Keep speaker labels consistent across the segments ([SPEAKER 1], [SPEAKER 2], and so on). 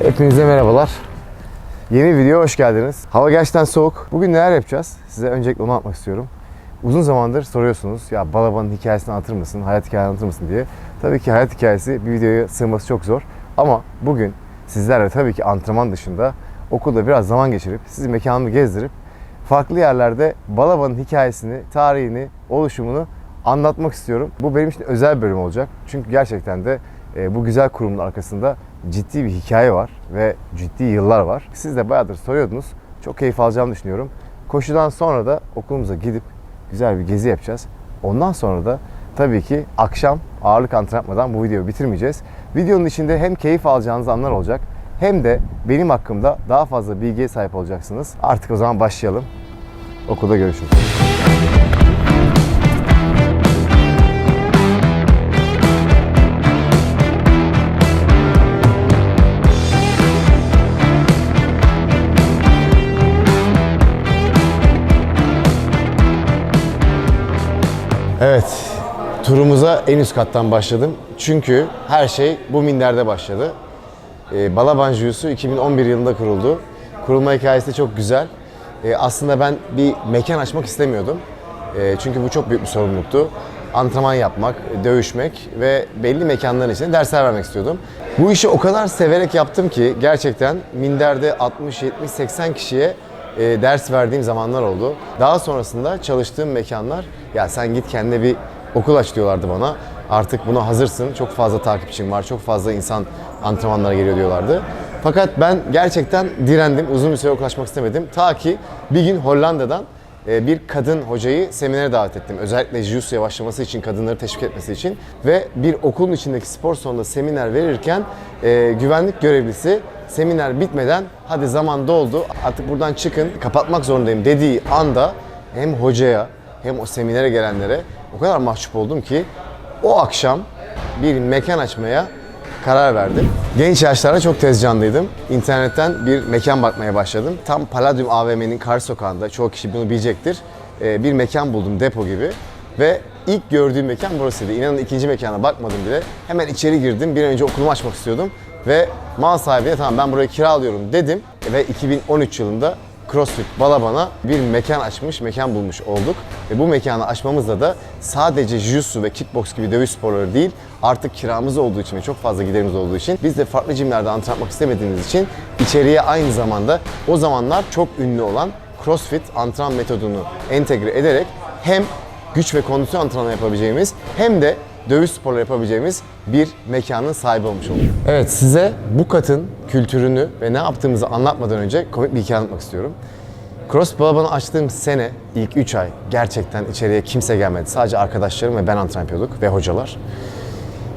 [SPEAKER 1] Hepinize merhabalar. Yeni bir videoya hoş geldiniz. Hava gerçekten soğuk. Bugün neler yapacağız? Size öncelikle onu anlatmak istiyorum. Uzun zamandır soruyorsunuz, ya Balaban'ın hikayesini anlatır mısın, hayat hikayesini anlatır mısın diye. Tabii ki hayat hikayesi bir videoya sığması çok zor. Ama bugün sizlerle tabii ki antrenman dışında okulda biraz zaman geçirip, sizi mekanımı gezdirip, farklı yerlerde Balaban'ın hikayesini, tarihini, oluşumunu anlatmak istiyorum. Bu benim için özel bir bölüm olacak. Çünkü gerçekten de bu güzel kurumun arkasında ciddi bir hikaye var ve ciddi yıllar var. Siz de bayağıdır soruyordunuz. Çok keyif alacağımı düşünüyorum. Koşudan sonra da okulumuza gidip güzel bir gezi yapacağız. Ondan sonra da tabii ki akşam ağırlık antrenman yapmadan bu videoyu bitirmeyeceğiz. Videonun içinde hem keyif alacağınız anlar olacak hem de benim hakkımda daha fazla bilgiye sahip olacaksınız. Artık o zaman başlayalım. Okulda görüşürüz. Evet, turumuza en üst kattan başladım. Çünkü her şey bu minderde başladı. Balaban Jiu-Jitsu 2011 yılında kuruldu. Kurulma hikayesi de çok güzel. Aslında ben bir mekan açmak istemiyordum. Çünkü bu çok büyük bir sorumluluktu. Antrenman yapmak, dövüşmek ve belli mekanların içinde dersler vermek istiyordum. Bu işi o kadar severek yaptım ki gerçekten minderde 60, 70, 80 kişiye ders verdiğim zamanlar oldu. Daha sonrasında çalıştığım mekanlar, ya sen git kendine bir okul aç diyorlardı bana. Artık buna hazırsın, çok fazla takipçin var, çok fazla insan antrenmanlara geliyor diyorlardı. Fakat ben gerçekten direndim, uzun bir süre okul açmak istemedim. Ta ki bir gün Hollanda'dan bir kadın hocayı seminere davet ettim. Özellikle Jiu-Jitsu'ya başlaması için, kadınları teşvik etmesi için. Ve bir okulun içindeki spor salonunda seminer verirken güvenlik görevlisi seminer bitmeden hadi zaman doldu artık buradan çıkın, kapatmak zorundayım dediği anda hem hocaya hem o seminere gelenlere o kadar mahcup oldum ki o akşam bir mekan açmaya karar verdim. Genç yaşlarda çok tez canlıydım. İnternetten bir mekan bakmaya başladım. Tam Palladium AVM'nin karşı sokağında, çoğu kişi bunu bilecektir, bir mekan buldum, depo gibi. Ve ilk gördüğüm mekan burasıydı. İnanın ikinci mekana bakmadım bile. Hemen içeri girdim. Bir an önce okulumu açmak istiyordum. Ve mal sahibine tamam ben burayı kiralıyorum dedim. Ve 2013 yılında CrossFit Balaban'a bir mekan açmış, mekan bulmuş olduk. Ve bu mekanı açmamızda da sadece Jiu-Jitsu ve Kickbox gibi dövüş sporları değil, artık kiramız olduğu için ve çok fazla giderimiz olduğu için biz de farklı jimlerde antrenman yapmak istemediğimiz için içeriye aynı zamanda o zamanlar çok ünlü olan CrossFit antrenman metodunu entegre ederek hem güç ve kondisyon antrenmanı yapabileceğimiz hem de dövüş sporları yapabileceğimiz bir mekanın sahibi olmuş olduk. Evet, size bu katın kültürünü ve ne yaptığımızı anlatmadan önce komik bir hikaye anlatmak istiyorum. CrossFit Balaban'ı açtığım sene ilk 3 ay gerçekten içeriye kimse gelmedi. Sadece arkadaşlarım ve ben antrenman yapıyorduk ve hocalar.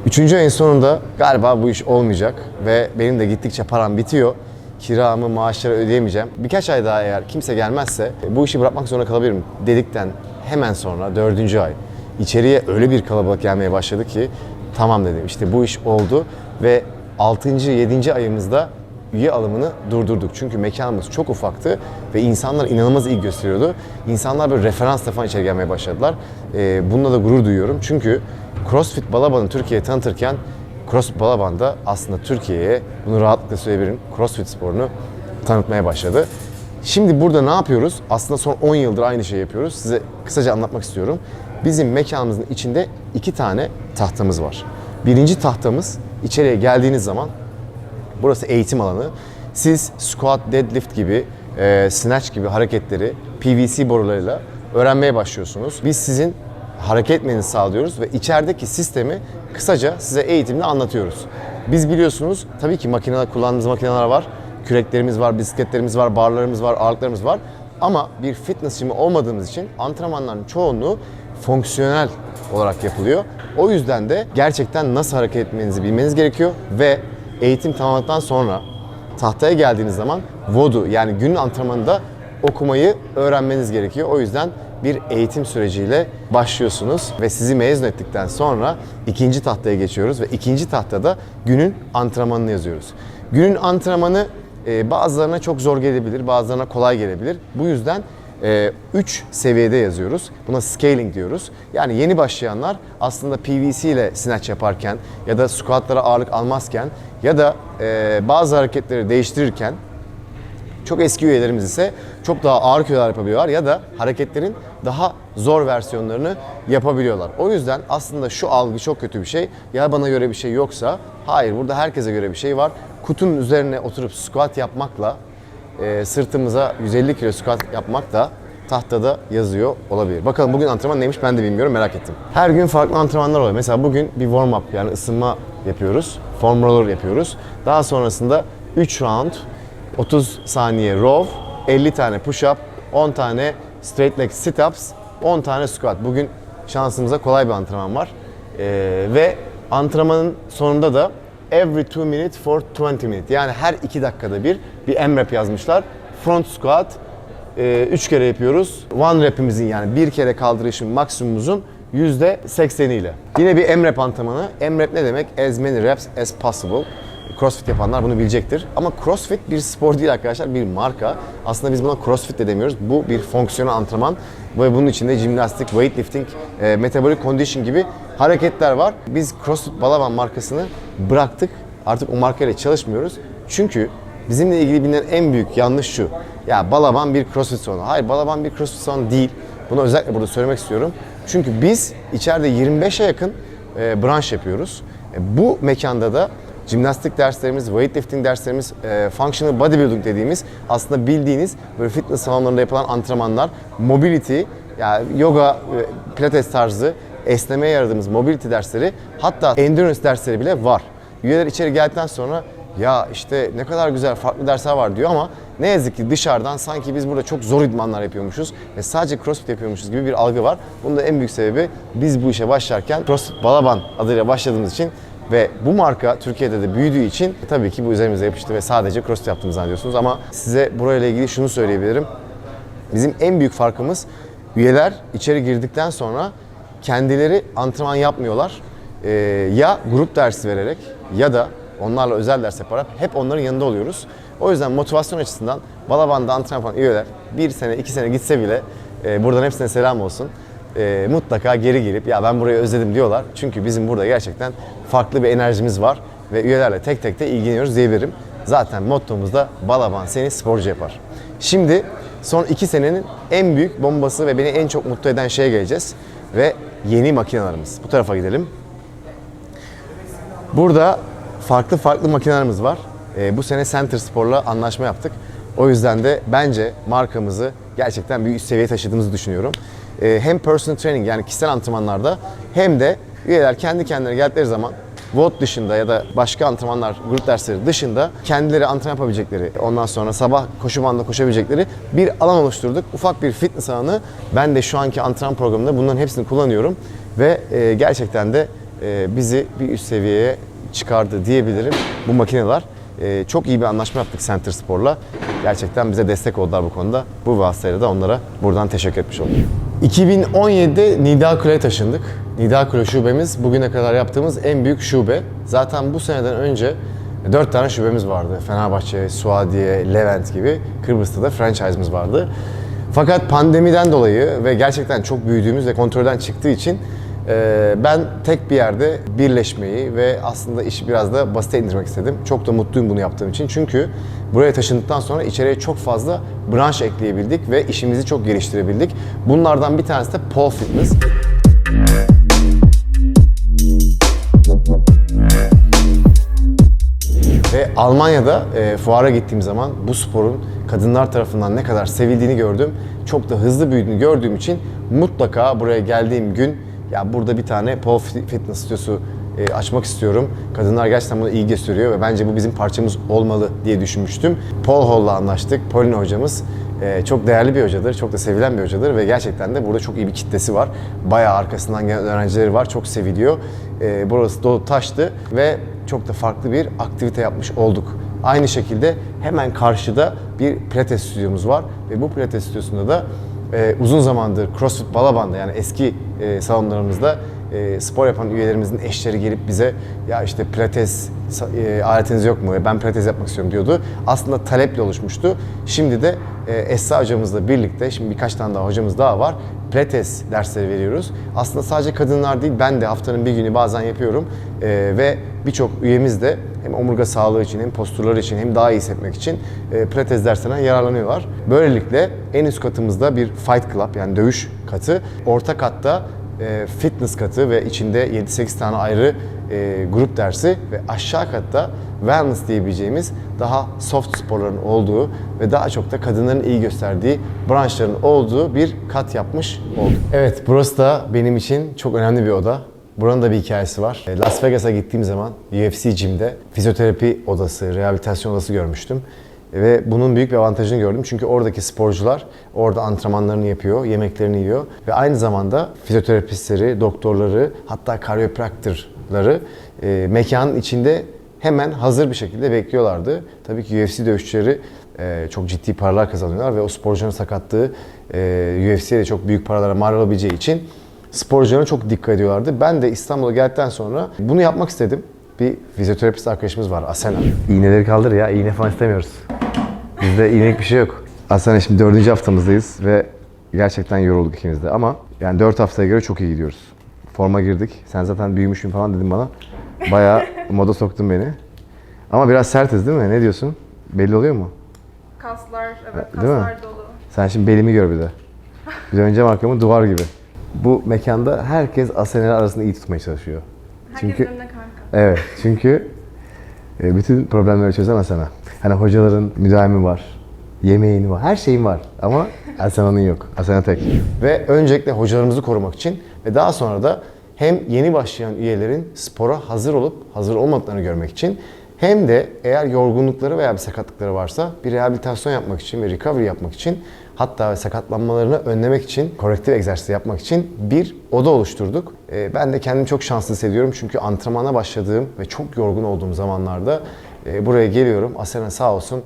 [SPEAKER 1] 3. ayın sonunda galiba bu iş olmayacak ve benim de gittikçe param bitiyor. Kiramı, maaşları ödeyemeyeceğim. Birkaç ay daha eğer kimse gelmezse bu işi bırakmak zorunda kalabilirim dedikten hemen sonra 4. ay içeriye öyle bir kalabalık gelmeye başladı ki tamam dedim, işte bu iş oldu ve 6. 7. ayımızda üye alımını durdurduk. Çünkü mekanımız çok ufaktı ve insanlar inanılmaz ilgi gösteriyordu. İnsanlar böyle referansla falan içeri gelmeye başladılar. Bununla da gurur duyuyorum. Çünkü CrossFit Balaban'ı Türkiye'ye tanıtırken CrossFit Balaban da aslında Türkiye'ye, bunu rahatlıkla söyleyebilirim, CrossFit sporunu tanıtmaya başladı. Şimdi burada ne yapıyoruz? Aslında son 10 yıldır aynı şeyi yapıyoruz. Size kısaca anlatmak istiyorum. Bizim mekanımızın içinde 2 tane tahtamız var. Birinci tahtamız, içeriye geldiğiniz zaman burası eğitim alanı. Siz squat, deadlift gibi, snatch gibi hareketleri PVC borularıyla öğrenmeye başlıyorsunuz. Biz sizin hareket etmenizi sağlıyoruz ve içerideki sistemi kısaca size eğitimle anlatıyoruz. Biz biliyorsunuz tabii ki kullandığımız makineler var. Küreklerimiz var, bisikletlerimiz var, barlarımız var, ağırlıklarımız var. Ama bir fitness jimi olmadığımız için antrenmanların çoğunluğu fonksiyonel olarak yapılıyor. O yüzden de gerçekten nasıl hareket etmenizi bilmeniz gerekiyor ve eğitim tamamladıktan sonra tahtaya geldiğiniz zaman VOD'u, yani günün antrenmanında okumayı öğrenmeniz gerekiyor. O yüzden bir eğitim süreciyle başlıyorsunuz ve sizi mezun ettikten sonra ikinci tahtaya geçiyoruz ve ikinci tahtada günün antrenmanını yazıyoruz. Günün antrenmanı bazılarına çok zor gelebilir, bazılarına kolay gelebilir. Bu yüzden 3 seviyede yazıyoruz. Buna scaling diyoruz. Yani yeni başlayanlar aslında PVC ile snatch yaparken ya da squatlara ağırlık almazken ya da bazı hareketleri değiştirirken, çok eski üyelerimiz ise çok daha ağır kilolar yapabiliyorlar ya da hareketlerin daha zor versiyonlarını yapabiliyorlar. O yüzden aslında şu algı çok kötü bir şey. Ya bana göre bir şey yoksa, hayır, burada herkese göre bir şey var. Kutunun üzerine oturup squat yapmakla sırtımıza 150 kilo squat yapmak da tahtada yazıyor olabilir. Bakalım bugün antrenman neymiş ben de bilmiyorum, merak ettim. Her gün farklı antrenmanlar oluyor. Mesela bugün bir warm up, yani ısınma yapıyoruz. Foam roller yapıyoruz. Daha sonrasında 3 round 30 saniye row, 50 tane push up, 10 tane straight leg sit ups, 10 tane squat. Bugün şansımıza kolay bir antrenman var. Ve antrenmanın sonunda da every 2 minutes for 20 minutes. Yani her 2 dakikada bir M-rep yazmışlar. Front squat 3 kere yapıyoruz. One rep'imizin, yani bir kere kaldırışın maksimumumuzun %80 ile. Yine bir M-rep antrenmanı. M-rep ne demek? As many reps as possible. CrossFit yapanlar bunu bilecektir. Ama CrossFit bir spor değil arkadaşlar, bir marka. Aslında biz buna CrossFit de demiyoruz. Bu bir fonksiyonel antrenman ve bunun içinde jimnastik, weightlifting, metabolic condition gibi hareketler var. Biz CrossFit Balaban markasını bıraktık. Artık o markayla çalışmıyoruz. Çünkü bizimle ilgili bilinen en büyük yanlış şu. Ya Balaban bir CrossFit salonu. Hayır, Balaban bir CrossFit salonu değil. Bunu özellikle burada söylemek istiyorum. Çünkü biz içeride 25'e yakın branş yapıyoruz. Bu mekanda da jimnastik derslerimiz, weightlifting derslerimiz, functional bodybuilding dediğimiz aslında bildiğiniz böyle fitness salonlarında yapılan antrenmanlar, mobility, yani yoga, pilates tarzı esnemeye yaradığımız mobility dersleri, hatta endurance dersleri bile var. Üyeler içeri geldikten sonra ya işte ne kadar güzel farklı dersler var diyor ama ne yazık ki dışarıdan sanki biz burada çok zor idmanlar yapıyormuşuz ve sadece CrossFit yapıyormuşuz gibi bir algı var. Bunun da en büyük sebebi biz bu işe başlarken CrossFit Balaban adıyla başladığımız için ve bu marka Türkiye'de de büyüdüğü için tabii ki bu üzerimize yapıştı ve sadece CrossFit yaptığımızı zannediyorsunuz. Ama size burayla ilgili şunu söyleyebilirim. Bizim en büyük farkımız, üyeler içeri girdikten sonra kendileri antrenman yapmıyorlar. Ya grup dersi vererek ya da onlarla özel ders yaparak hep onların yanında oluyoruz. O yüzden motivasyon açısından Balaban'da antrenman yapan üyeler 1 sene 2 sene gitse bile buradan hepsine selam olsun. Mutlaka geri gelip ya ben burayı özledim diyorlar. Çünkü bizim burada gerçekten farklı bir enerjimiz var ve üyelerle tek tek de ilgileniyoruz diyebilirim. Zaten mottomuz da Balaban seni sporcu yapar. Şimdi son 2 senenin en büyük bombası ve beni en çok mutlu eden şeye geleceğiz. Ve yeni makinelerimiz. Bu tarafa gidelim. Burada farklı makinelerimiz var. Bu sene Center Spor'la anlaşma yaptık. O yüzden de bence markamızı gerçekten bir üst seviyeye taşıdığımızı düşünüyorum. Hem personal training, yani kişisel antrenmanlarda, hem de üyeler kendi kendilerine geldikleri zaman WOD dışında ya da başka antrenmanlar, grup dersleri dışında kendileri antrenman yapabilecekleri, ondan sonra sabah koşu bandında koşabilecekleri bir alan oluşturduk. Ufak bir fitness alanı. Ben de şu anki antrenman programında bunların hepsini kullanıyorum ve gerçekten de bizi bir üst seviyeye çıkardı diyebilirim bu makineler. Çok iyi bir anlaşma yaptık Center Spor'la. Gerçekten bize destek oldular bu konuda. Bu vasıtayla da onlara buradan teşekkür etmiş oldum. 2017'de Niğdeakule'ye taşındık. Niğdeakule şubemiz bugüne kadar yaptığımız en büyük şube. Zaten bu seneden önce 4 tane şubemiz vardı. Fenerbahçe, Suadiye, Levent gibi. Kıbrıs'ta da franchise'ımız vardı. Fakat pandemiden dolayı ve gerçekten çok büyüdüğümüz ve kontrolden çıktığı için ben tek bir yerde birleşmeyi ve aslında işi biraz da basite indirmek istedim. Çok da mutluyum bunu yaptığım için. Çünkü buraya taşındıktan sonra içeriye çok fazla branş ekleyebildik ve işimizi çok geliştirebildik. Bunlardan bir tanesi de Pole Fitness. Ve Almanya'da fuara gittiğim zaman bu sporun kadınlar tarafından ne kadar sevildiğini gördüm. Çok da hızlı büyüdüğünü gördüğüm için mutlaka buraya geldiğim gün ya burada bir tane Pole Fitness stüdyosu açmak istiyorum. Kadınlar gerçekten buna ilgi gösteriyor ve bence bu bizim parçamız olmalı diye düşünmüştüm. Pole Hall'la anlaştık. Pauline hocamız çok değerli bir hocadır, çok da sevilen bir hocadır ve gerçekten de burada çok iyi bir kitlesi var. Bayağı arkasından gelen öğrencileri var, çok seviliyor. Burası dolu taştı ve çok da farklı bir aktivite yapmış olduk. Aynı şekilde hemen karşıda bir pilates stüdyomuz var ve bu pilates stüdyosunda da uzun zamandır CrossFit Balaban'da, yani eski salonlarımızda spor yapan üyelerimizin eşleri gelip bize ya işte pilates aletiniz yok mu? Ben pilates yapmak istiyorum diyordu. Aslında taleple oluşmuştu. Şimdi de Esra hocamızla birlikte, şimdi birkaç tane daha hocamız daha var. Pilates dersleri veriyoruz. Aslında sadece kadınlar değil, ben de haftanın bir günü bazen yapıyorum. Ve birçok üyemiz de hem omurga sağlığı için, hem posturları için, hem daha iyi hissetmek için pilates derslerinden yararlanıyorlar. Böylelikle en üst katımızda bir fight club, yani dövüş katı. Orta katta fitness katı ve içinde 7-8 tane ayrı grup dersi ve aşağı katta wellness diyebileceğimiz daha soft sporların olduğu ve daha çok da kadınların iyi gösterdiği branşların olduğu bir kat yapmış olduk. Evet, burası da benim için çok önemli bir oda. Buranın da bir hikayesi var. Las Vegas'a gittiğim zaman UFC Gym'de fizyoterapi odası, rehabilitasyon odası görmüştüm. Ve bunun büyük bir avantajını gördüm. Çünkü oradaki sporcular orada antrenmanlarını yapıyor, yemeklerini yiyor. Ve aynı zamanda fizyoterapistleri, doktorları, hatta karyopraktörleri mekanın içinde hemen hazır bir şekilde bekliyorlardı. Tabii ki UFC dövüşçüleri çok ciddi paralar kazanıyorlar ve o sporcunun sakatlığı UFC'ye de çok büyük paralara mal olabileceği için sporcularına çok dikkat ediyorlardı. Ben de İstanbul'a geldikten sonra bunu yapmak istedim. Bir fizyoterapist arkadaşımız var, Asena. İğneleri kaldır ya, iğne falan istemiyoruz. Bizde iğnelik bir şey yok. Asena, şimdi 4. haftamızdayız ve gerçekten yorulduk ikimiz de ama yani 4 haftaya göre çok iyi gidiyoruz. Forma girdik. Sen zaten büyümüşsün falan dedin bana. Bayağı moda soktun beni. Ama biraz sertiz değil mi? Ne diyorsun? Belli oluyor mu?
[SPEAKER 2] Kaslar, evet,
[SPEAKER 1] Değil mi?
[SPEAKER 2] kaslar dolu.
[SPEAKER 1] Sen şimdi belimi gör bir de. Bir döneceğim arkamı, duvar gibi. Bu mekanda herkes Asena'yla arasında iyi tutmaya çalışıyor.
[SPEAKER 2] Herkesin
[SPEAKER 1] Çünkü
[SPEAKER 2] önüne kanka.
[SPEAKER 1] evet, çünkü bütün problemleri çözen Asena. Hani hocaların müdavimi var, yemeğin var, her şeyin var ama Asena'nın yok. Asena tek. Ve öncelikle hocalarımızı korumak için ve daha sonra da hem yeni başlayan üyelerin spora hazır olup hazır olmadıklarını görmek için hem de eğer yorgunlukları veya bir sakatlıkları varsa bir rehabilitasyon yapmak için ve recovery yapmak için, hatta sakatlanmalarını önlemek için, korektif egzersiz yapmak için bir oda oluşturduk. Ben de kendimi çok şanslı hissediyorum çünkü antrenmana başladığım ve çok yorgun olduğum zamanlarda buraya geliyorum. Asena sağ olsun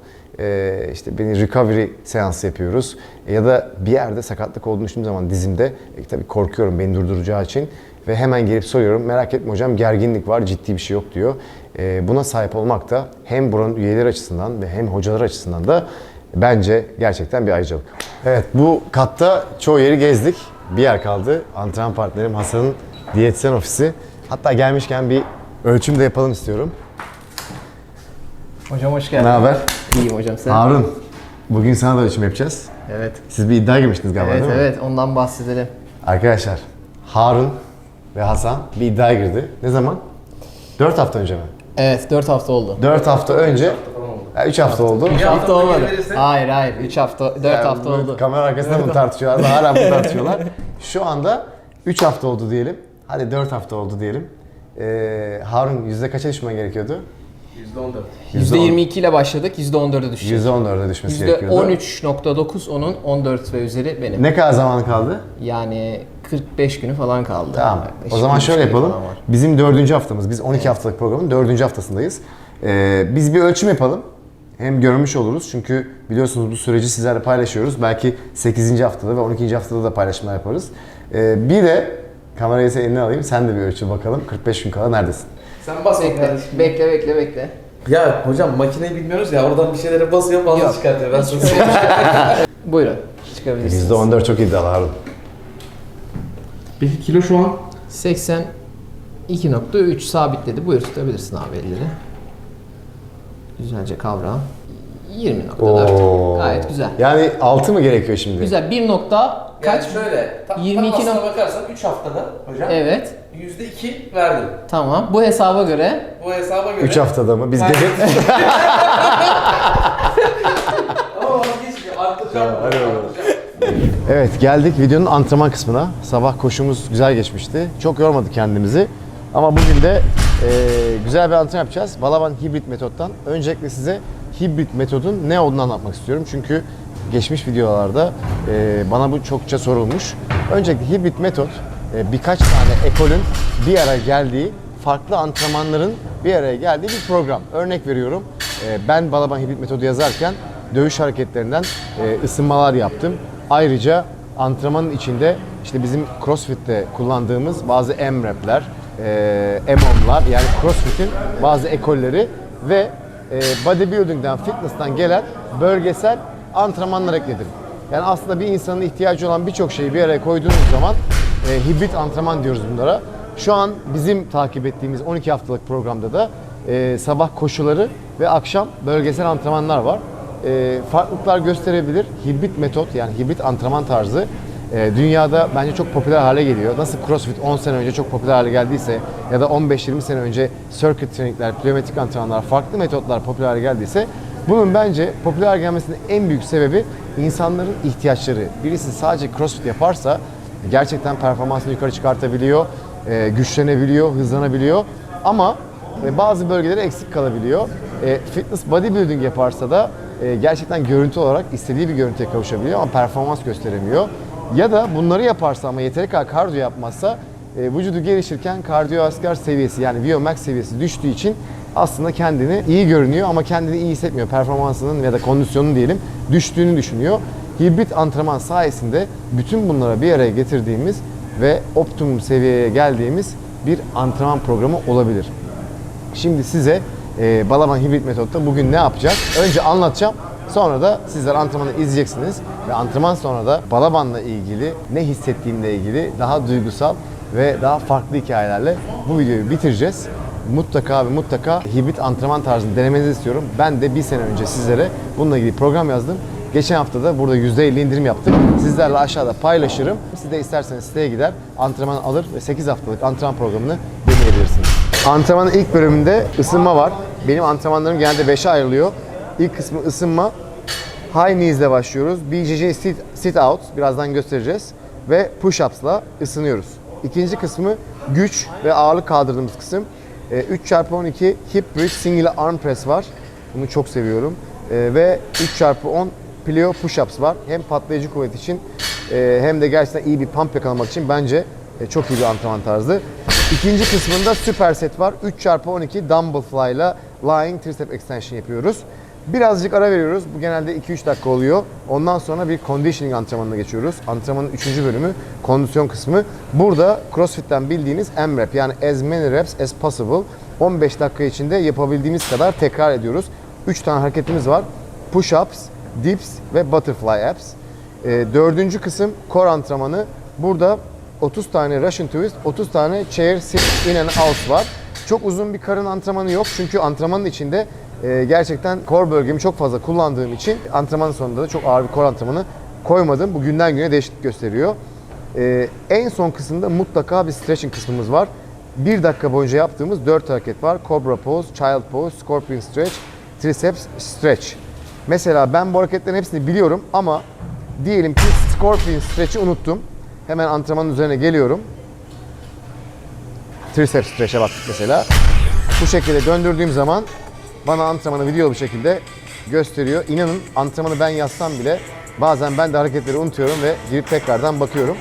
[SPEAKER 1] işte beni recovery seansı yapıyoruz. Ya da bir yerde sakatlık olduğunu düşündüğüm zaman dizimde tabii korkuyorum beni durduracağı için ve hemen gelip soruyorum. Merak etme hocam, gerginlik var, ciddi bir şey yok diyor. Buna sahip olmak da hem buranın üyeleri açısından ve hem hocalar açısından da bence gerçekten bir ayrıcalık. Evet, bu katta çoğu yeri gezdik. Bir yer kaldı. Antrenman partnerim Hasan'ın diyetisyen ofisi. Hatta gelmişken bir ölçüm de yapalım istiyorum.
[SPEAKER 3] Hocam hoş geldin.
[SPEAKER 1] Ne haber?
[SPEAKER 3] İyiyim hocam, sen?
[SPEAKER 1] Harun, bugün sana da ölçüm yapacağız.
[SPEAKER 3] Evet.
[SPEAKER 1] Siz bir iddia girmiştiniz galiba,
[SPEAKER 3] Evet
[SPEAKER 1] değil mi?
[SPEAKER 3] evet, ondan bahsedelim.
[SPEAKER 1] Arkadaşlar, Harun ve Hasan bir iddiaya girdi. Ne zaman? 4 hafta önce mi?
[SPEAKER 3] Evet, 4 hafta oldu.
[SPEAKER 1] 4 hafta önce, 3 hafta oldu.
[SPEAKER 3] 3 hafta olmadı. Hayır, 3 hafta, 4 hafta
[SPEAKER 1] Bu
[SPEAKER 3] oldu.
[SPEAKER 1] Kamera arkasında bunu tartışıyorlar. Hala bunu tartışıyorlar. Şu anda 3 hafta oldu diyelim. Hadi 4 hafta oldu diyelim. Harun yüzde kaça düşmen gerekiyordu?
[SPEAKER 3] %22 ile başladık, %14'e düşecek.
[SPEAKER 1] %14'e düşmesi gerekiyordu.
[SPEAKER 3] %13.9 onun, 14 ve üzeri benim.
[SPEAKER 1] Ne kadar zaman kaldı?
[SPEAKER 3] Yani 45 günü falan kaldı.
[SPEAKER 1] Tamam.
[SPEAKER 3] Beş
[SPEAKER 1] O zaman
[SPEAKER 3] gün,
[SPEAKER 1] şöyle
[SPEAKER 3] üç gün
[SPEAKER 1] yapalım.
[SPEAKER 3] falan var.
[SPEAKER 1] Bizim 4. haftamız. Biz 12 haftalık programın 4. haftasındayız. Biz bir ölçüm yapalım. Hem görmüş oluruz. Çünkü biliyorsunuz bu süreci sizlerle paylaşıyoruz. Belki 8. haftada ve 12. haftada da paylaşımlar yaparız. Bir de kamerayı sen eline alayım. Sen de bir ölçü bakalım. 45 gün kala neredesin?
[SPEAKER 4] Sen bas
[SPEAKER 3] Bekle, bekle.
[SPEAKER 4] Ya hocam makineyi bilmiyoruz ya, oradan bir şeylere basıyor fazla
[SPEAKER 3] Yok.
[SPEAKER 4] çıkartıyor. Ben sana söyleyeyim.
[SPEAKER 3] Buyurun, çıkabilirsiniz.
[SPEAKER 1] %14 çok iddialı Harun.
[SPEAKER 4] Peki kilo şu an?
[SPEAKER 3] 82.3 sabitledi. Buyur, tutabilirsin abi elleri. Güzelce kavra. 20.4. Gayet güzel.
[SPEAKER 1] Yani 6 mı gerekiyor şimdi?
[SPEAKER 3] Güzel. 1 nokta kaç?
[SPEAKER 4] Yani şöyle,
[SPEAKER 3] 22
[SPEAKER 4] tam aslına
[SPEAKER 3] nokta-
[SPEAKER 4] bakarsan 3 haftada hocam
[SPEAKER 3] Evet.
[SPEAKER 4] %2 verdim.
[SPEAKER 3] Tamam. Bu hesaba göre
[SPEAKER 4] Bu hesaba göre.
[SPEAKER 1] 3 haftada mı? Biz
[SPEAKER 4] Ben-
[SPEAKER 1] gece...
[SPEAKER 4] Ama vazgeçmiyor. Arttıracağım.
[SPEAKER 1] Hadi bakalım.
[SPEAKER 4] Arttıracağım.
[SPEAKER 1] Evet, geldik videonun antrenman kısmına. Sabah koşumuz güzel geçmişti. Çok yormadık kendimizi. Ama bugün de güzel bir antrenman yapacağız. Balaban hibrit metottan. Öncelikle size hibrit metodun ne olduğunu anlatmak istiyorum. Çünkü geçmiş videolarda bana bu çokça sorulmuş. Öncelikle hibrit metot birkaç tane ekolün bir araya geldiği, farklı antrenmanların bir araya geldiği bir program. Örnek veriyorum, ben Balaban hibrit metodu yazarken dövüş hareketlerinden ısınmalar yaptım. Ayrıca antrenmanın içinde işte bizim CrossFit'te kullandığımız bazı M-Rap'ler, M-OM'lar yani CrossFit'in bazı ekolleri ve bodybuilding'den, fitness'tan gelen bölgesel antrenmanlar ekledim. Yani aslında bir insanın ihtiyacı olan birçok şeyi bir araya koyduğunuz zaman hibrit antrenman diyoruz bunlara. Şu an bizim takip ettiğimiz 12 haftalık programda da sabah koşuları ve akşam bölgesel antrenmanlar var. Farklılıklar gösterebilir. Hibrit metot yani hibrit antrenman tarzı dünyada bence çok popüler hale geliyor. Nasıl CrossFit 10 sene önce çok popüler hale geldiyse ya da 15-20 sene önce circuit trainingler, plyometrik antrenmanlar, farklı metotlar popüler hale geldiyse bunun bence popüler gelmesinin en büyük sebebi insanların ihtiyaçları. Birisi sadece CrossFit yaparsa gerçekten performansını yukarı çıkartabiliyor, güçlenebiliyor, hızlanabiliyor ama bazı bölgeleri eksik kalabiliyor. Fitness bodybuilding yaparsa da gerçekten görüntü olarak istediği bir görüntüye kavuşabiliyor ama performans gösteremiyor. Ya da bunları yaparsa ama yeteri kadar kardiyo yapmazsa vücudu gelişirken kardiyovasküler seviyesi yani VO2 seviyesi düştüğü için aslında kendini iyi görünüyor ama kendini iyi hissetmiyor. Performansının ya da kondisyonun diyelim düştüğünü düşünüyor. Hibrit antrenman sayesinde bütün bunlara bir araya getirdiğimiz ve optimum seviyeye geldiğimiz bir antrenman programı olabilir. Şimdi size Balaban hibrit metotta bugün ne yapacağız? Önce anlatacağım. Sonra da sizler antrenmanı izleyeceksiniz ve antrenman sonra da Balaban'la ilgili ne hissettiğimle ilgili daha duygusal ve daha farklı hikayelerle bu videoyu bitireceğiz. Mutlaka ve mutlaka hibrit antrenman tarzını denemenizi istiyorum. Ben de bir sene önce sizlere bununla ilgili program yazdım. Geçen hafta da burada %50 indirim yaptık. Sizlerle aşağıda paylaşırım. Siz de isterseniz siteye gider, antrenman alır ve 8 haftalık antrenman programını deneyebilirsiniz. Antrenmanın ilk bölümünde ısınma var. Benim antrenmanlarım genelde 5'e ayrılıyor. İlk kısmı ısınma. High knees ile başlıyoruz. BJJ sit out birazdan göstereceğiz. Ve push-ups'la ısınıyoruz. İkinci kısmı güç ve ağırlık kaldırdığımız kısım. 3x12 hip bridge single arm press var. Bunu çok seviyorum. Ve 3x10 plyo push-ups var. Hem patlayıcı kuvvet için hem de gerçekten iyi bir pump yakalamak için bence çok iyi bir antrenman tarzı. İkinci kısmında superset var. 3x12 dumbbell fly ile lying tricep extension yapıyoruz. Birazcık ara veriyoruz. Bu genelde 2-3 dakika oluyor. Ondan sonra bir conditioning antrenmanına geçiyoruz. Antrenmanın 3. bölümü kondisyon kısmı. Burada CrossFit'ten bildiğiniz M-Rap yani as many reps as possible. 15 dakika içinde yapabildiğimiz kadar tekrar ediyoruz. 3 tane hareketimiz var. Push-ups, dips ve butterfly abs. 4. kısım core antrenmanı. Burada 30 tane Russian twist, 30 tane chair sit in and out var. Çok uzun bir karın antrenmanı yok çünkü antrenmanın içinde gerçekten core bölgemi çok fazla kullandığım için antrenmanın sonunda da çok ağır bir core antrenmanı koymadım. Bu günden güne değişiklik gösteriyor. En son kısımda mutlaka bir stretching kısmımız var. 1 dakika boyunca yaptığımız 4 hareket var. Cobra pose, child pose, scorpion stretch, triceps stretch. Mesela ben bu hareketlerin hepsini biliyorum ama diyelim ki scorpion stretch'i unuttum. Hemen antrenmanın üzerine geliyorum. Triceps stretch'e baktık mesela. Bu şekilde döndürdüğüm zaman bana antrenmanı videolu bir şekilde gösteriyor. İnanın antrenmanı ben yazsam bile bazen ben de hareketleri unutuyorum ve girip tekrardan bakıyorum.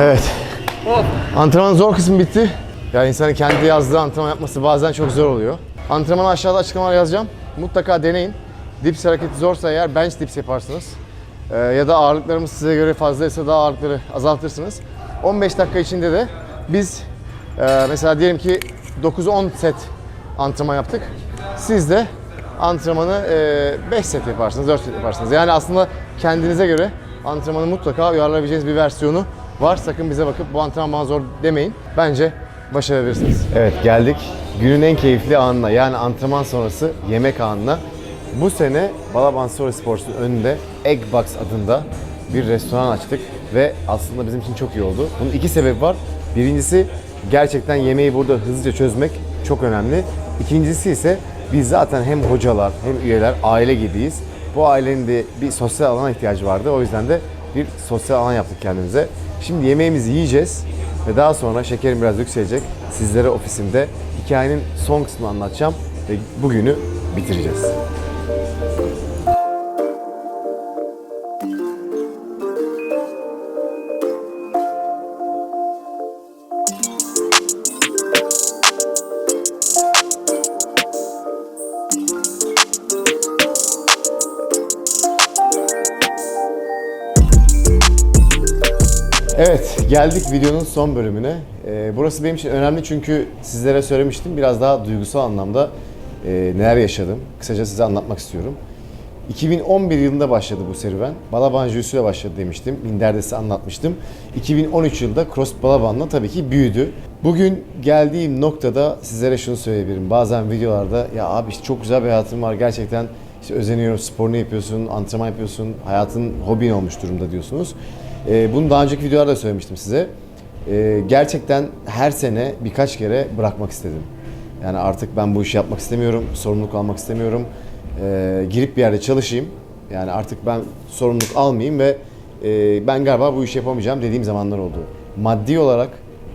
[SPEAKER 1] Evet. Antrenmanın zor kısmı bitti. Yani insanın kendi yazdığı antrenman yapması bazen çok zor oluyor. Antrenmanı aşağıda açıklamalar yazacağım. Mutlaka deneyin. Dips hareketi zorsa eğer bench dips yaparsınız. Ya da ağırlıklarımız size göre fazlaysa daha ağırlıkları azaltırsınız. 15 dakika içinde de biz mesela diyelim ki 9-10 set antrenman yaptık. Siz de antrenmanı 5 set yaparsınız, 4 set yaparsınız. Yani aslında kendinize göre antrenmanı mutlaka uyarlayabileceğiniz bir versiyonu var. Sakın bize bakıp bu antrenman bana zor demeyin. Bence başarabilirsiniz. Evet, geldik günün en keyifli anına, yani antrenman sonrası yemek anına. Bu sene Balaban Sports'un önünde Eggbox adında bir restoran açtık ve aslında bizim için çok iyi oldu. Bunun 2 sebebi var. Birincisi gerçekten yemeği burada hızlıca çözmek çok önemli. İkincisi ise Biz zaten hem hocalar hem üyeler aile gibiyiz. Bu ailenin de bir sosyal alana ihtiyacı vardı. O yüzden de bir sosyal alan yaptık kendimize. Şimdi yemeğimizi yiyeceğiz ve daha sonra şekerim biraz yükselecek. Sizlere ofisimde hikayenin son kısmını anlatacağım ve bugünü bitireceğiz. Evet, geldik videonun son bölümüne. Burası benim için önemli çünkü sizlere söylemiştim. Biraz daha duygusal anlamda neler yaşadım. Kısaca size anlatmak istiyorum. 2011 yılında başladı bu serüven. Balaban Juice'yle başladı demiştim. Minder'de size anlatmıştım. 2013 yılında Cross Balaban'la tabii ki büyüdü. Bugün geldiğim noktada sizlere şunu söyleyebilirim. Bazen videolarda ya abi işte çok güzel bir hayatım var. Gerçekten işte özeniyorum, sporunu yapıyorsun, antrenman yapıyorsun, hayatın hobin olmuş durumda diyorsunuz. Bunu daha önceki videolarda da söylemiştim size. Gerçekten her sene birkaç kere bırakmak istedim. Yani artık ben bu işi yapmak istemiyorum, sorumluluk almak istemiyorum. Girip bir yerde çalışayım. Yani artık ben sorumluluk almayayım ve ben galiba bu işi yapamayacağım dediğim zamanlar oldu. Maddi olarak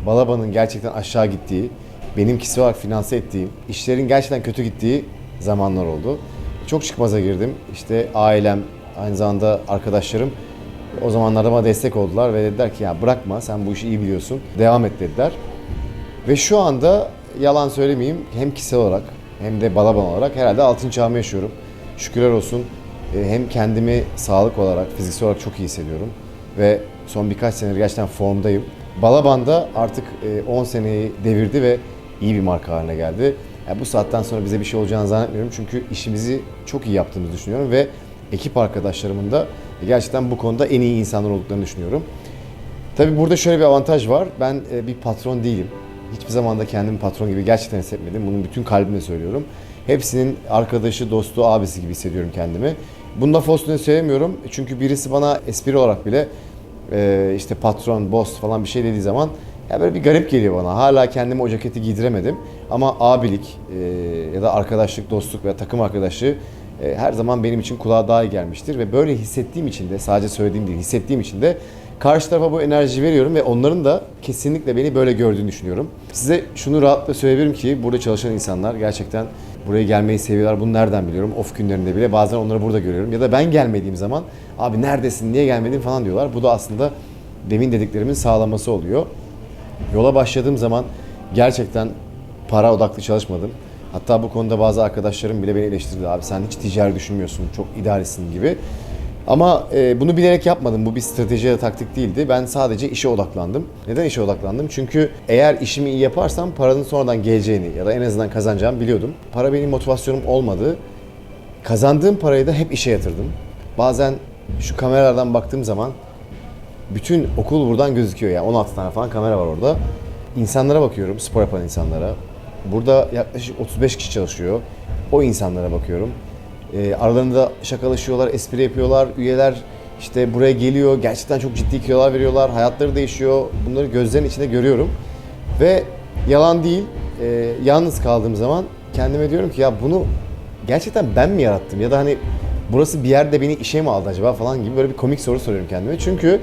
[SPEAKER 1] Balaban'ın gerçekten aşağı gittiği, benim kişisel olarak finanse ettiğim, işlerin gerçekten kötü gittiği zamanlar oldu. Çok çıkmaza girdim. İşte ailem, aynı zamanda arkadaşlarım o zamanlarda bana destek oldular ve dediler ki ya bırakma, sen bu işi iyi biliyorsun, devam et dediler. Ve şu anda yalan söylemeyeyim, hem kişisel olarak hem de Balaban olarak herhalde altın çağımı yaşıyorum. Şükürler olsun, hem kendimi sağlık olarak, fiziksel olarak çok iyi hissediyorum ve son birkaç senedir gerçekten formdayım. Balaban'da artık 10 seneyi devirdi ve iyi bir marka haline geldi. Yani bu saatten sonra bize bir şey olacağını zannetmiyorum çünkü işimizi çok iyi yaptığımızı düşünüyorum ve ekip arkadaşlarımın da gerçekten bu konuda en iyi insanlar olduklarını düşünüyorum. Tabii burada şöyle bir avantaj var. Ben bir patron değilim. Hiçbir zaman da kendimi patron gibi gerçekten hissetmedim. Bunu bütün kalbimle söylüyorum. Hepsinin arkadaşı, dostu, abisi gibi hissediyorum kendimi. Bunu da Fostun'a söylemiyorum. Çünkü birisi bana espri olarak bile işte patron, boss falan bir şey dediği zaman ya böyle bir garip geliyor bana. Hala kendime o ceketi giydiremedim. Ama abilik ya da arkadaşlık, dostluk veya takım arkadaşlığı her zaman benim için kulağa daha iyi gelmiştir. Ve böyle hissettiğim için de, sadece söylediğim değil, hissettiğim için de karşı tarafa bu enerjiyi veriyorum ve onların da kesinlikle beni böyle gördüğünü düşünüyorum. Size şunu rahatlıkla söyleyebilirim ki burada çalışan insanlar gerçekten buraya gelmeyi seviyorlar. Bunu nereden biliyorum? Off günlerinde bile bazen onları burada görüyorum. Ya da ben gelmediğim zaman abi neredesin, niye gelmedin falan diyorlar. Bu da aslında demin dediklerimin sağlaması oluyor. Yola başladığım zaman gerçekten para odaklı çalışmadım. Hatta bu konuda bazı arkadaşlarım bile beni eleştirdi. Abi sen hiç ticari düşünmüyorsun, çok idealistsin gibi. Ama bunu bilerek yapmadım. Bu bir strateji ya da taktik değildi. Ben sadece işe odaklandım. Neden işe odaklandım? Çünkü eğer işimi iyi yaparsam paranın sonradan geleceğini ya da en azından kazanacağımı biliyordum. Para benim motivasyonum olmadı. Kazandığım parayı da hep işe yatırdım. Bazen şu kameralardan baktığım zaman bütün okul buradan gözüküyor. Yani 16 tane falan kamera var orada. İnsanlara bakıyorum, spor yapan insanlara. Burada yaklaşık 35 kişi çalışıyor. O insanlara bakıyorum. Aralarında şakalaşıyorlar, espri yapıyorlar. Üyeler işte buraya geliyor. Gerçekten çok ciddi kilolar veriyorlar. Hayatları değişiyor. Bunları gözlerin içinde görüyorum. Ve yalan değil, yalnız kaldığım zaman kendime diyorum ki ya bunu gerçekten ben mi yarattım? Ya da hani burası bir yerde beni işe mi aldı acaba falan gibi böyle bir komik soru soruyorum kendime. Çünkü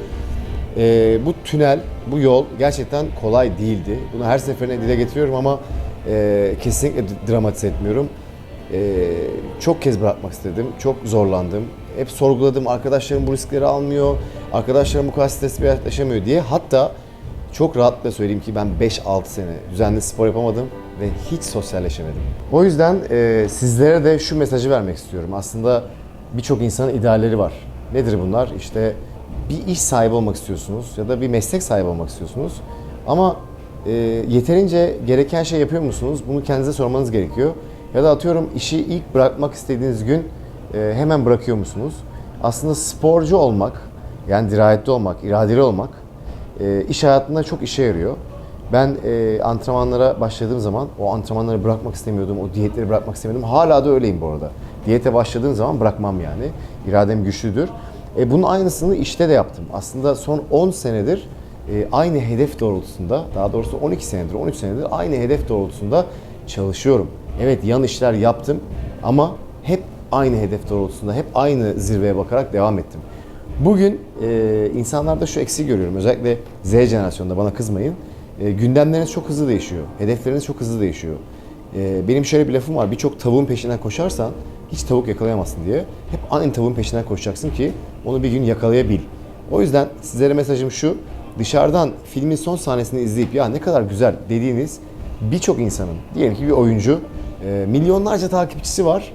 [SPEAKER 1] bu tünel, bu yol gerçekten kolay değildi. Bunu her seferinde dile getiriyorum ama kesinlikle dramatize etmiyorum. Çok kez bırakmak istedim, çok zorlandım. Hep sorguladım, arkadaşlarım bu riskleri almıyor, arkadaşlarım bu kadar stresli bir hayat yaşamıyor diye. Hatta çok rahatlıkla söyleyeyim ki ben 5-6 sene düzenli spor yapamadım ve hiç sosyalleşemedim. O yüzden sizlere de şu mesajı vermek istiyorum. Aslında birçok insanın idealleri var. Nedir bunlar? İşte bir iş sahibi olmak istiyorsunuz ya da bir meslek sahibi olmak istiyorsunuz. Ama yeterince gereken şey yapıyor musunuz? Bunu kendinize sormanız gerekiyor. Ya da atıyorum işi ilk bırakmak istediğiniz gün hemen bırakıyor musunuz? Aslında sporcu olmak, yani dirayetli olmak, iradeli olmak iş hayatında çok işe yarıyor. Ben antrenmanlara başladığım zaman o antrenmanları bırakmak istemiyordum, o diyetleri bırakmak istemiyordum. Hala da öyleyim bu arada. Diyete başladığım zaman bırakmam yani. İradem güçlüdür. Bunun aynısını işte de yaptım. Aslında son 10 senedir aynı hedef doğrultusunda, daha doğrusu 12 senedir, 13 senedir aynı hedef doğrultusunda çalışıyorum. Evet, yan işler yaptım ama hep aynı hedef doğrultusunda, hep aynı zirveye bakarak devam ettim. Bugün insanlarda şu eksiği görüyorum. Özellikle Z jenerasyonunda, bana kızmayın. Gündemleriniz çok hızlı değişiyor. Hedefleriniz çok hızlı değişiyor. Benim şöyle bir lafım var. Birçok tavuğun peşinden koşarsan hiç tavuk yakalayamazsın diye. Hep aynı tavuğun peşinden koşacaksın ki onu bir gün yakalayabil. O yüzden sizlere mesajım şu. Dışarıdan filmin son sahnesini izleyip ya ne kadar güzel dediğiniz birçok insanın, diyelim ki bir oyuncu, milyonlarca takipçisi var.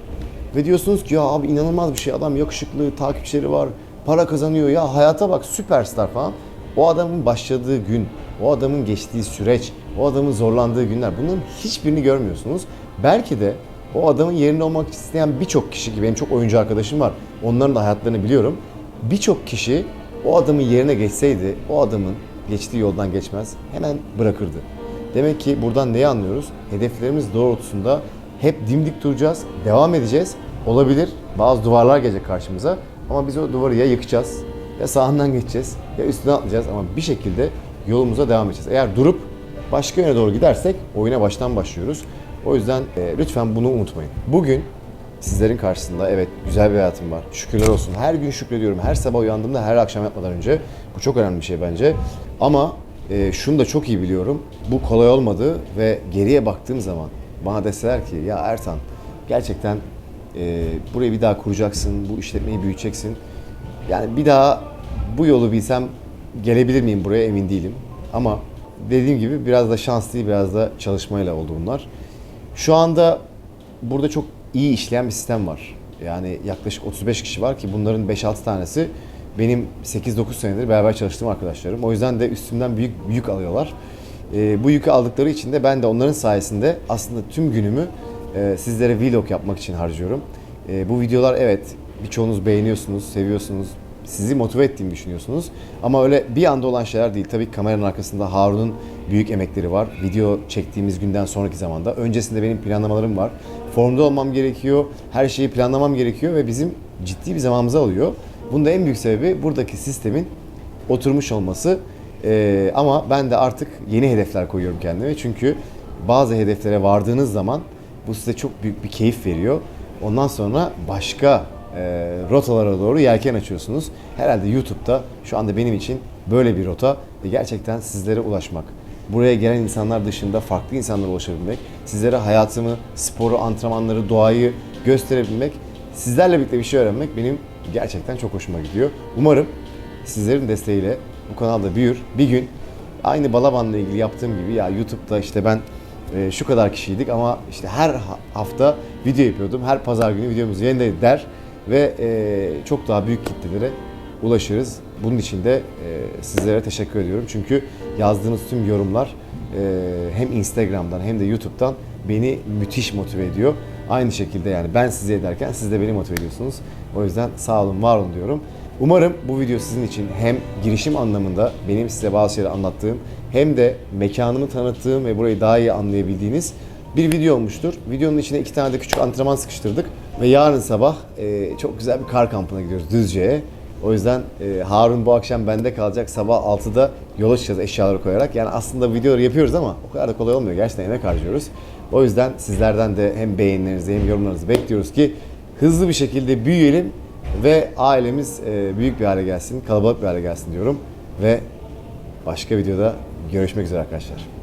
[SPEAKER 1] Ve diyorsunuz ki ya abi inanılmaz bir şey, adam yakışıklı, takipçileri var, para kazanıyor, ya hayata bak, süperstar falan. O adamın başladığı gün, o adamın geçtiği süreç, o adamın zorlandığı günler, bunların hiçbirini görmüyorsunuz. Belki de o adamın yerinde olmak isteyen birçok kişi, ki benim çok oyuncu arkadaşım var, onların da hayatlarını biliyorum. Birçok kişi o adamın yerine geçseydi, o adamın geçtiği yoldan geçmez, hemen bırakırdı. Demek ki buradan neyi anlıyoruz? Hedeflerimiz doğrultusunda hep dimdik duracağız, devam edeceğiz. Olabilir, bazı duvarlar gelecek karşımıza ama biz o duvarı ya yıkacağız, ya sağından geçeceğiz, ya üstüne atlayacağız ama bir şekilde yolumuza devam edeceğiz. Eğer durup başka yöne doğru gidersek oyuna baştan başlıyoruz. O yüzden lütfen bunu unutmayın. Bugün sizlerin karşısında evet güzel bir hayatım var. Şükürler olsun. Her gün şükrediyorum. Her sabah uyandığımda, her akşam yatmadan önce. Bu çok önemli bir şey bence. Ama şunu da çok iyi biliyorum. Bu kolay olmadı ve geriye baktığım zaman bana deseler ki ya Ertan gerçekten burayı bir daha kuracaksın, bu işletmeyi büyüteceksin. Yani bir daha bu yolu bilsem gelebilir miyim buraya emin değilim. Ama dediğim gibi biraz da şans değil, biraz da çalışmayla oldu bunlar. Şu anda burada çok iyi işleyen bir sistem var. Yani yaklaşık 35 kişi var ki bunların 5-6 tanesi benim 8-9 senedir beraber çalıştığım arkadaşlarım. O yüzden de üstümden büyük yük alıyorlar. Bu yükü aldıkları için de ben de onların sayesinde aslında tüm günümü sizlere vlog yapmak için harcıyorum. Bu videolar evet birçoğunuz beğeniyorsunuz, seviyorsunuz, sizi motive ettiğimi düşünüyorsunuz. Ama öyle bir anda olan şeyler değil. Tabii ki kameranın arkasında Harun'un büyük emekleri var. Video çektiğimiz günden sonraki zamanda. Öncesinde benim planlamalarım var. Formda olmam gerekiyor, her şeyi planlamam gerekiyor ve bizim ciddi bir zamanımızı alıyor. Bunun da en büyük sebebi buradaki sistemin oturmuş olması. Ama ben de artık yeni hedefler koyuyorum kendime. Çünkü bazı hedeflere vardığınız zaman bu size çok büyük bir keyif veriyor. Ondan sonra başka rotalara doğru yelken açıyorsunuz. Herhalde YouTube'da şu anda benim için böyle bir rota ve gerçekten sizlere ulaşmak. Buraya gelen insanlar dışında farklı insanlara ulaşabilmek, sizlere hayatımı, sporu, antrenmanları, doğayı gösterebilmek, sizlerle birlikte bir şey öğrenmek benim gerçekten çok hoşuma gidiyor. Umarım sizlerin desteğiyle bu kanal da büyür. Bir gün aynı Balaban'la ilgili yaptığım gibi ya YouTube'da işte ben şu kadar kişiydik ama işte her hafta video yapıyordum. Her pazar günü videomuzu yayınladık der ve çok daha büyük kitlelere ulaşırız. Bunun için de sizlere teşekkür ediyorum. Çünkü yazdığınız tüm yorumlar hem Instagram'dan hem de YouTube'dan beni müthiş motive ediyor. Aynı şekilde yani ben sizi ederken siz de beni motive ediyorsunuz. O yüzden sağ olun, var olun diyorum. Umarım bu video sizin için hem girişim anlamında benim size bazı şeyleri anlattığım hem de mekanımı tanıttığım ve burayı daha iyi anlayabildiğiniz bir video olmuştur. Videonun içine 2 tane de küçük antrenman sıkıştırdık ve yarın sabah çok güzel bir kar kampına gidiyoruz Düzce'ye. O yüzden Harun bu akşam bende kalacak. Sabah 6'da yola çıkacağız eşyaları koyarak. Yani aslında videoları yapıyoruz ama o kadar da kolay olmuyor. Gerçekten emek harcıyoruz. O yüzden sizlerden de hem beğenilerinizi hem yorumlarınızı bekliyoruz ki hızlı bir şekilde büyüyelim ve ailemiz büyük bir hale gelsin, kalabalık bir hale gelsin diyorum. Ve başka videoda görüşmek üzere arkadaşlar.